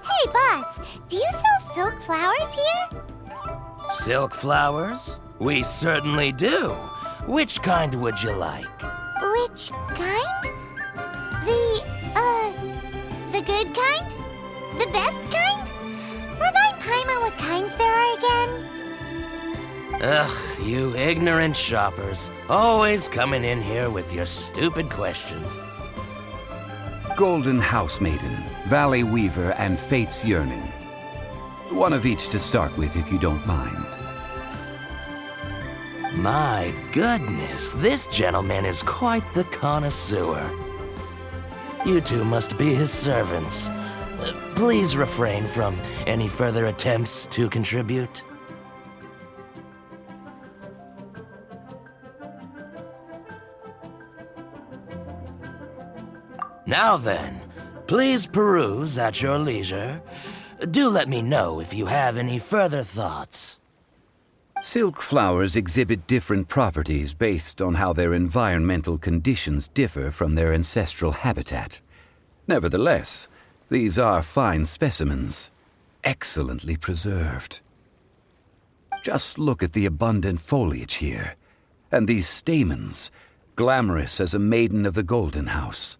Hey, boss, do you sell silk flowers here? Silk flowers? We certainly do. Which kind would you like? Which kind? The good kind? The best kind? Remind Paimon what kinds there are again. Ugh, you ignorant shoppers. Always coming in here with your stupid questions. Golden House Maiden, Valley Weaver, and Fate's Yearning. One of each to start with, if you don't mind. My goodness, this gentleman is quite the connoisseur. You two must be his servants. Please refrain from any further attempts to contribute. Now then, please peruse at your leisure. Do let me know if you have any further thoughts. Silk flowers exhibit different properties based on how their environmental conditions differ from their ancestral habitat. Nevertheless, these are fine specimens, excellently preserved. Just look at the abundant foliage here, and these stamens, glamorous as a maiden of the Golden House.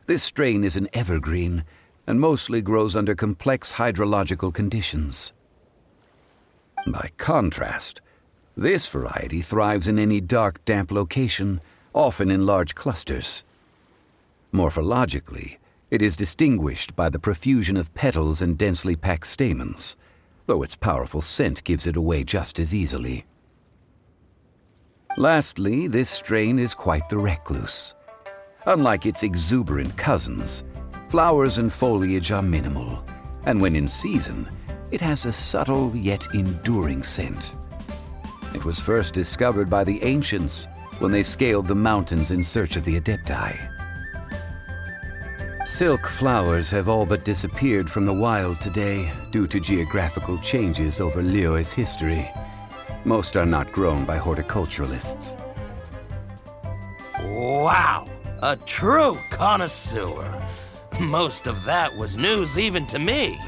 This strain is an evergreen, and mostly grows under complex hydrological conditions. By contrast, this variety thrives in any dark, damp location, often in large clusters. Morphologically, it is distinguished by the profusion of petals and densely packed stamens, though its powerful scent gives it away just as easily. Lastly, this strain is quite the recluse. Unlike its exuberant cousins, flowers and foliage are minimal, and when in season, it has a subtle yet enduring scent. It was first discovered by the ancients when they scaled the mountains in search of the Adepti. Silk flowers have all but disappeared from the wild today due to geographical changes over Liyue's history. Most are not grown by horticulturalists. Wow! A true connoisseur. Most of that was news even to me.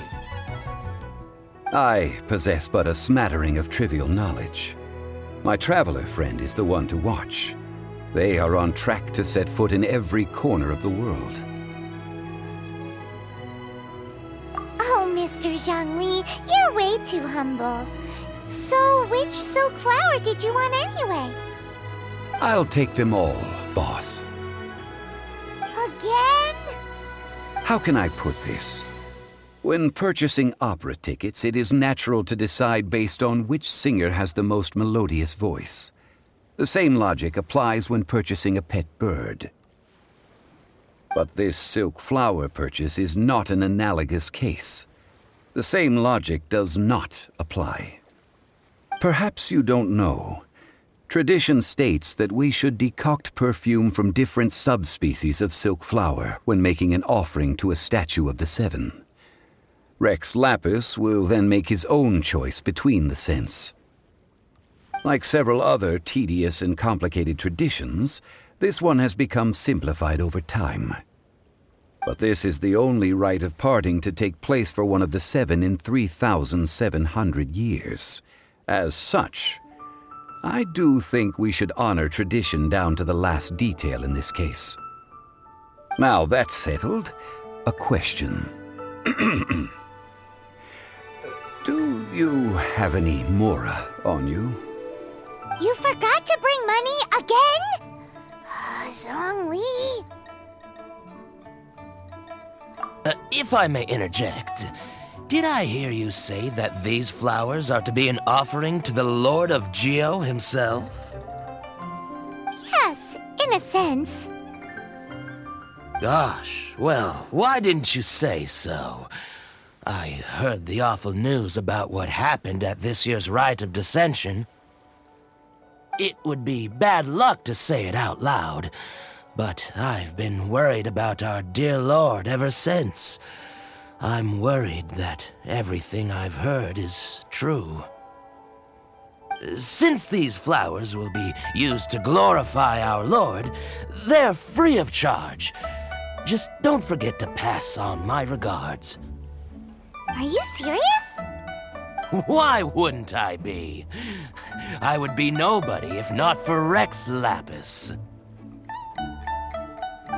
I possess but a smattering of trivial knowledge. My traveler friend is the one to watch. They are on track to set foot in every corner of the world. Oh, Mr. Zhongli, you're way too humble. So, which silk flower did you want anyway? I'll take them all, boss. Again? How can I put this? When purchasing opera tickets, it is natural to decide based on which singer has the most melodious voice. The same logic applies when purchasing a pet bird. But this silk flower purchase is not an analogous case. The same logic does not apply. Perhaps you don't know. Tradition states that we should decoct perfume from different subspecies of silk flower when making an offering to a statue of the Seven. Rex Lapis will then make his own choice between the scents. Like several other tedious and complicated traditions, this one has become simplified over time. But this is the only rite of parting to take place for one of the Seven in 3,700 years. As such, I do think we should honor tradition down to the last detail in this case. Now that's settled, a question. Do you have any mora on you? You forgot to bring money again? Zhongli. If I may interject, did I hear you say that these flowers are to be an offering to the Lord of Geo himself? Yes, in a sense. Gosh, well, why didn't you say so? I heard the awful news about what happened at this year's Rite of Dissension. It would be bad luck to say it out loud, but I've been worried about our dear Lord ever since. I'm worried that everything I've heard is true. Since these flowers will be used to glorify our Lord, they're free of charge. Just don't forget to pass on my regards. Are you serious? Why wouldn't I be? I would be nobody if not for Rex Lapis.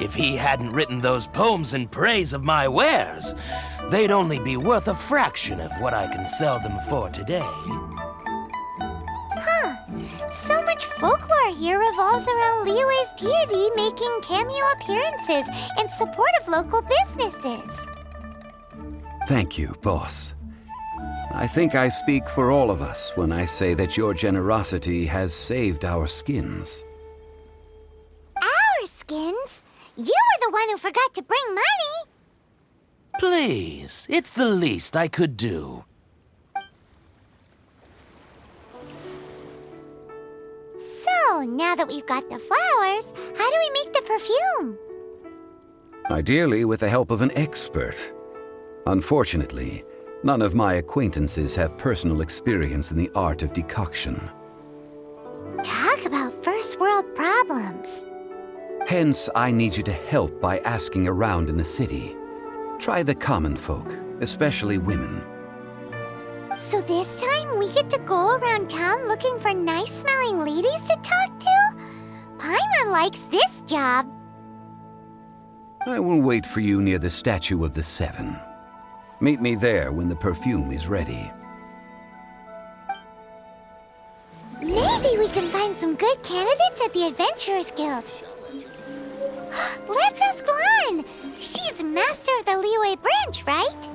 If he hadn't written those poems in praise of my wares, they'd only be worth a fraction of what I can sell them for today. Huh. So much folklore here revolves around Liyue's deity making cameo appearances in support of local businesses. Thank you, boss. I think I speak for all of us when I say that your generosity has saved our skins. Our skins? You were the one who forgot to bring money! Please, it's the least I could do. So, now that we've got the flowers, how do we make the perfume? Ideally with the help of an expert. Unfortunately, none of my acquaintances have personal experience in the art of decoction. Talk about first world problems. Hence, I need you to help by asking around in the city. Try the common folk, especially women. So this time we get to go around town looking for nice-smelling ladies to talk to? Paimon likes this job. I will wait for you near the statue of the Seven. Meet me there when the perfume is ready. Maybe we can find some good candidates at the Adventurers Guild. Let's ask Lan. She's master of the Liyue branch, right?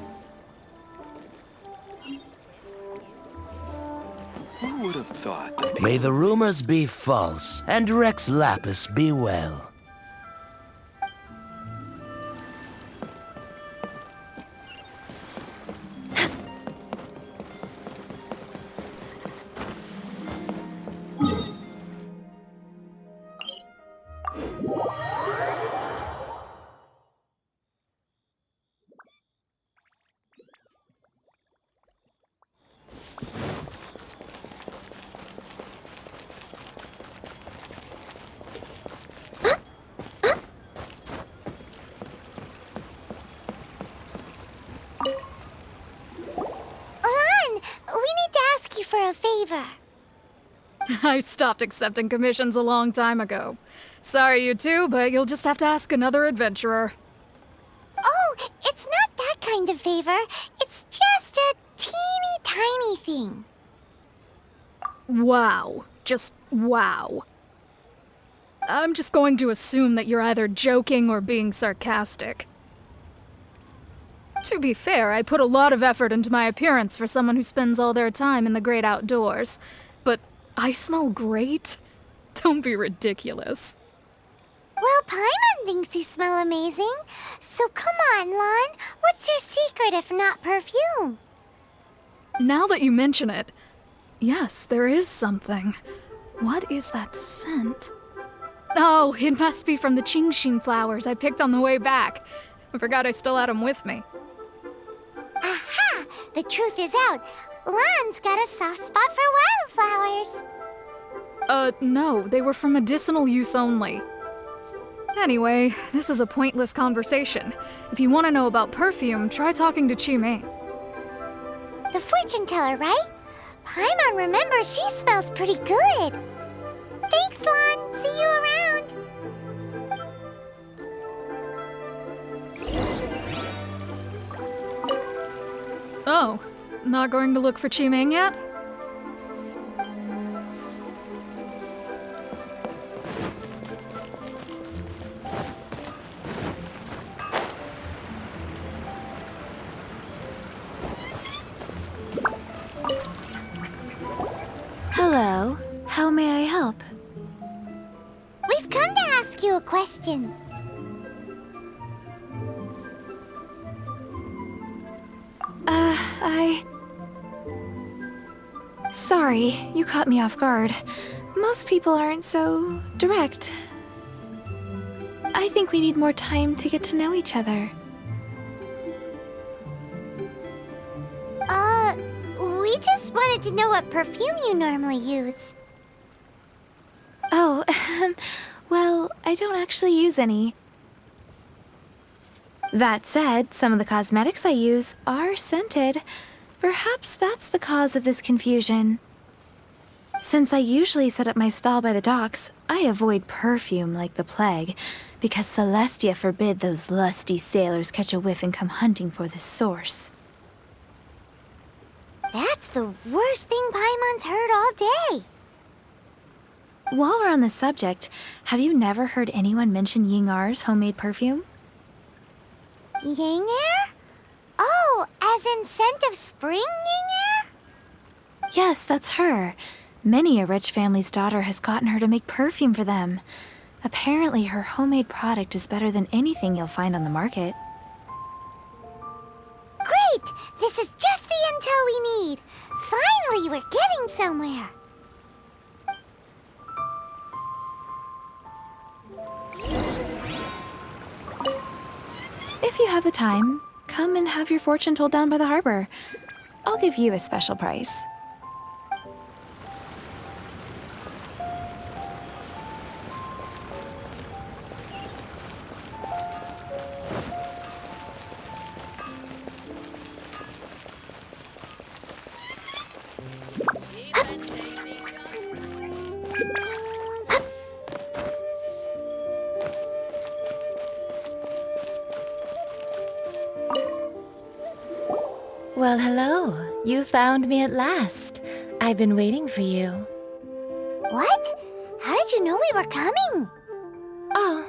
Who would have thought that May the rumors be false, and Rex Lapis be well. For a favor. I stopped accepting commissions a long time ago. Sorry, you two, but you'll just have to ask another adventurer. Oh, it's not that kind of favor. It's just a teeny tiny thing. Wow. Just wow. I'm just going to assume that you're either joking or being sarcastic. To be fair, I put a lot of effort into my appearance for someone who spends all their time in the great outdoors. But I smell great? Don't be ridiculous. Well, Paimon thinks you smell amazing. So come on, Lan. What's your secret if not perfume? Now that you mention it, yes, there is something. What is that scent? Oh, it must be from the Genshin flowers I picked on the way back. I forgot I still had them with me. Aha! The truth is out. Lan's got a soft spot for wildflowers. No, they were for medicinal use only. Anyway, this is a pointless conversation. If you want to know about perfume, try talking to Qimei. The fortune teller, right? Paimon remembers she smells pretty good. Thanks, Lan. See you around. Oh, not going to look for Qimei yet? Hello. How may I help? We've come to ask you a question. Sorry, you caught me off guard. Most people aren't so direct. I think we need more time to get to know each other. wanted to know what perfume you normally use. Oh, well, I don't actually use any. That said, some of the cosmetics I use are scented. Perhaps that's the cause of this confusion. Since I usually set up my stall by the docks, I avoid perfume like the plague, because Celestia forbid those lusty sailors catch a whiff and come hunting for the source. That's the worst thing Paimon's heard all day. While we're on the subject, have you never heard anyone mention Yingar's homemade perfume? Yinger? Oh, as in scent of spring, Yinger? Yes, that's her. Many a rich family's daughter has gotten her to make perfume for them. Apparently, her homemade product is better than anything you'll find on the market. Great! This is just the intel we need. Finally, we're getting somewhere. If you have the time, come and have your fortune told down by the harbor. I'll give you a special price. Well, hello. You found me at last. I've been waiting for you. What? How did you know we were coming? Oh,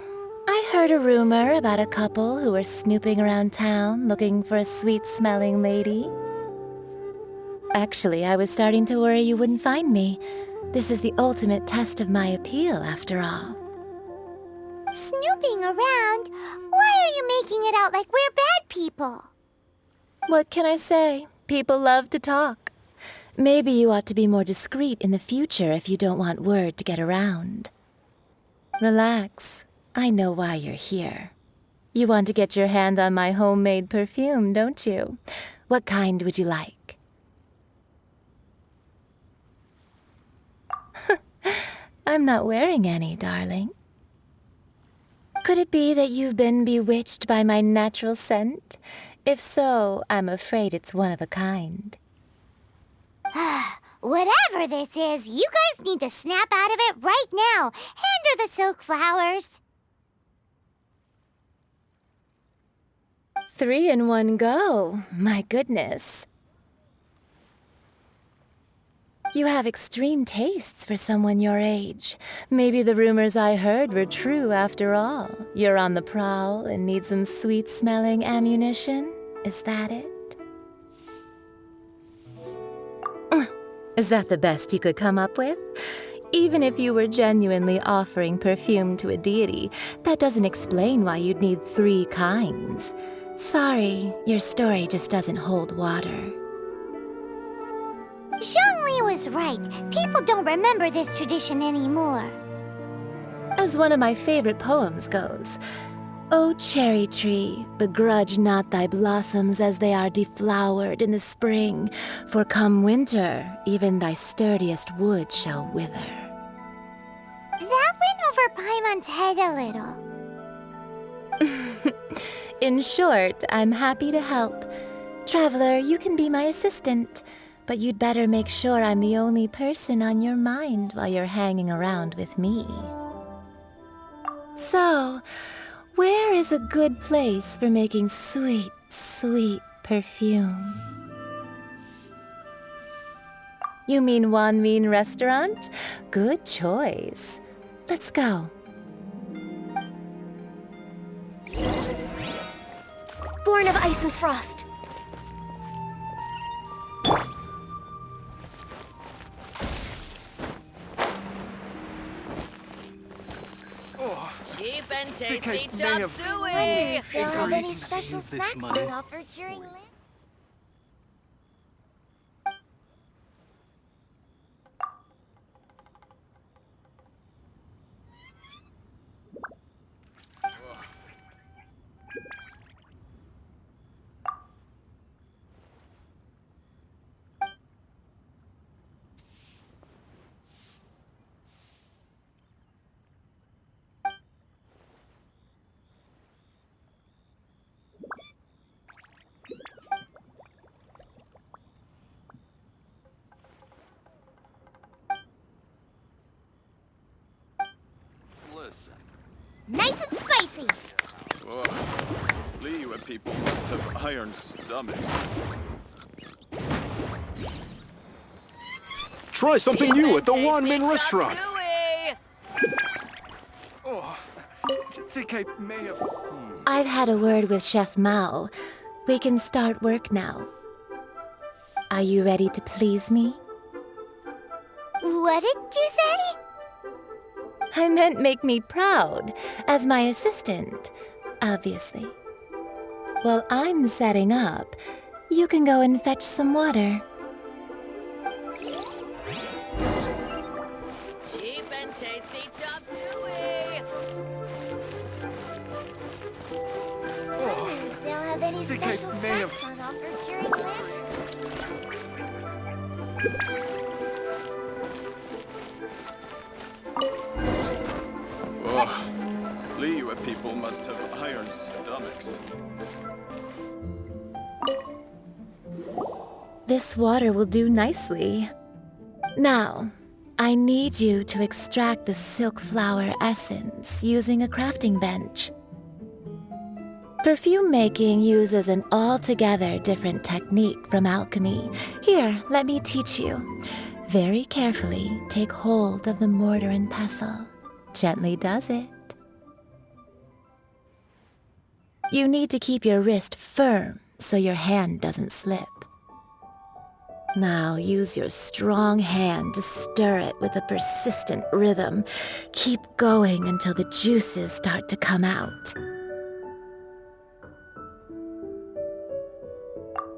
I heard a rumor about a couple who were snooping around town looking for a sweet-smelling lady. Actually, I was starting to worry you wouldn't find me. This is the ultimate test of my appeal, after all. Snooping around? Why are you making it out like we're bad people? What can I say? People love to talk. Maybe you ought to be more discreet in the future if you don't want word to get around. Relax. I know why you're here. You want to get your hand on my homemade perfume, don't you? What kind would you like? I'm not wearing any, darling. Could it be that you've been bewitched by my natural scent? If so, I'm afraid it's one of a kind. Whatever this is, you guys need to snap out of it right now. Hand her the silk flowers. 3 in one go. My goodness. You have extreme tastes for someone your age. Maybe the rumors I heard were true after all. You're on the prowl and need some sweet-smelling ammunition? Is that it? Is that the best you could come up with? Even if you were genuinely offering perfume to a deity, that doesn't explain why you'd need 3 kinds. Sorry, your story just doesn't hold water. Zhongli was right. People don't remember this tradition anymore. As one of my favorite poems goes, "O cherry tree, begrudge not thy blossoms as they are deflowered in the spring, for come winter, even thy sturdiest wood shall wither." That went over Paimon's head a little. In short, I'm happy to help. Traveler, you can be my assistant, but you'd better make sure I'm the only person on your mind while you're hanging around with me. So, where is a good place for making sweet, sweet perfume? You mean Wanmin Restaurant? Good choice. Let's go. Born of ice and frost. Cheap and think I tasty may chop have- suey! If they'll have any Please special use this snacks money. on offer during lunch. nice and spicy. Ugh. Liyue people must have iron stomachs. Try something new at the Wanmin restaurant. Oh, I think I may have... I've had a word with Chef Mao. We can start work now. Are you ready to please me? What did you say? I meant make me proud, as my assistant, obviously. While I'm setting up, you can go and fetch some water. Cheap and tasty chop suey! If they'll have any think I special may have- snacks on offer during lunch. Ugh. Liyue people must have iron stomachs. This water will do nicely. Now, I need you to extract the silk flower essence using a crafting bench. Perfume making uses an altogether different technique from alchemy. Here, let me teach you. Very carefully, take hold of the mortar and pestle. Gently does it. You need to keep your wrist firm so your hand doesn't slip. Now use your strong hand to stir it with a persistent rhythm. Keep going until the juices start to come out.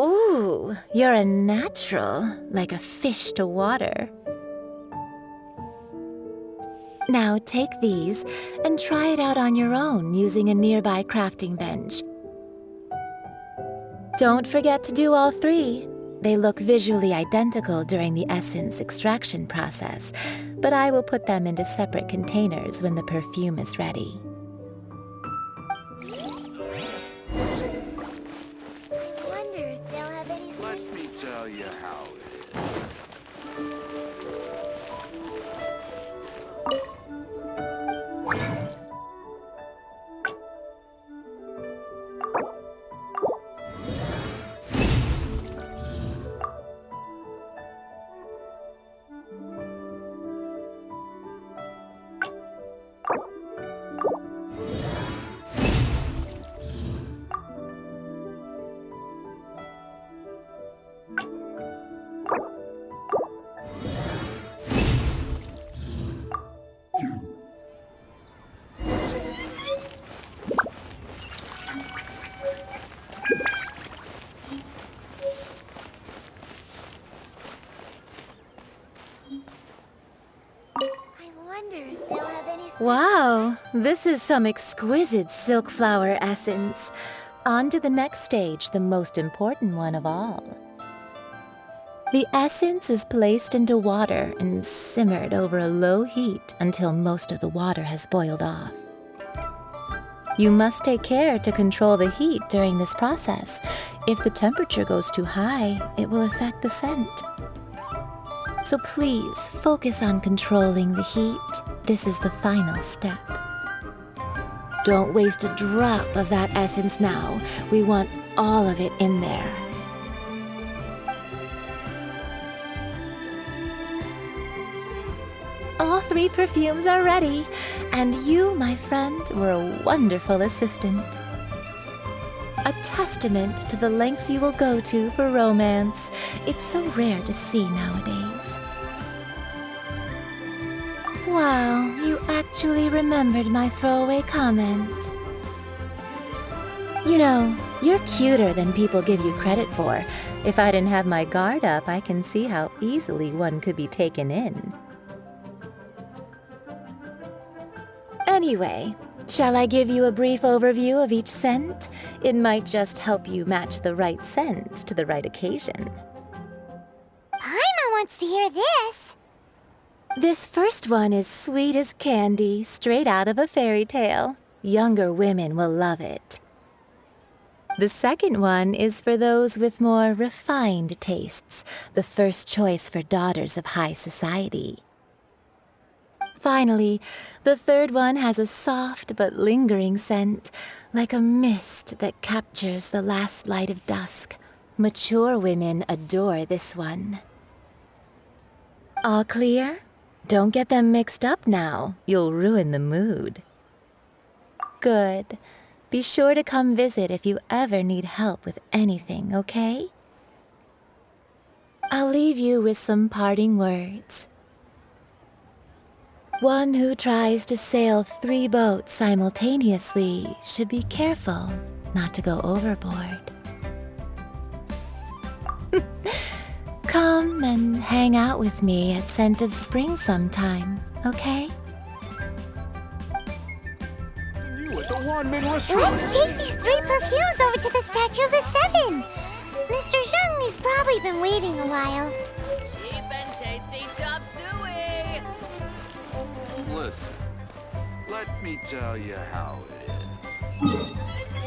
Ooh, you're a natural, like a fish to water. Now take these and try it out on your own using a nearby crafting bench. Don't forget to do all three. They look visually identical during the essence extraction process, but I will put them into separate containers when the perfume is ready. I wonder if they'll have any Let special... me tell you how it is. I wonder if they'll have any special... Wow, this is some exquisite silk flower essence. On to the next stage, the most important one of all. The essence is placed into water and simmered over a low heat until most of the water has boiled off. You must take care to control the heat during this process. If the temperature goes too high, it will affect the scent. So please focus on controlling the heat. This is the final step. Don't waste a drop of that essence now. We want all of it in there. All three perfumes are ready, and you, my friend, were a wonderful assistant. A testament to the lengths you will go to for romance. It's so rare to see nowadays. Wow, you actually remembered my throwaway comment. You know, you're cuter than people give you credit for. If I didn't have my guard up, I can see how easily one could be taken in. Anyway, shall I give you a brief overview of each scent? It might just help you match the right scent to the right occasion. Paimon wants to hear this. This first one is sweet as candy, straight out of a fairy tale. Younger women will love it. The second one is for those with more refined tastes, the first choice for daughters of high society. Finally, the third one has a soft but lingering scent, like a mist that captures the last light of dusk. Mature women adore this one. All clear? Don't get them mixed up now. You'll ruin the mood. Good. Be sure to come visit if you ever need help with anything, okay? I'll leave you with some parting words. One who tries to sail 3 boats simultaneously should be careful not to go overboard. Come and hang out with me at Scent of Spring sometime, okay? You at the Wanmin restaurant. Let's take these 3 perfumes over to the Statue of the Seven. Mr. Zhongli's probably been waiting a while. Cheap and tasty chop suey. Listen, let me tell you how it is.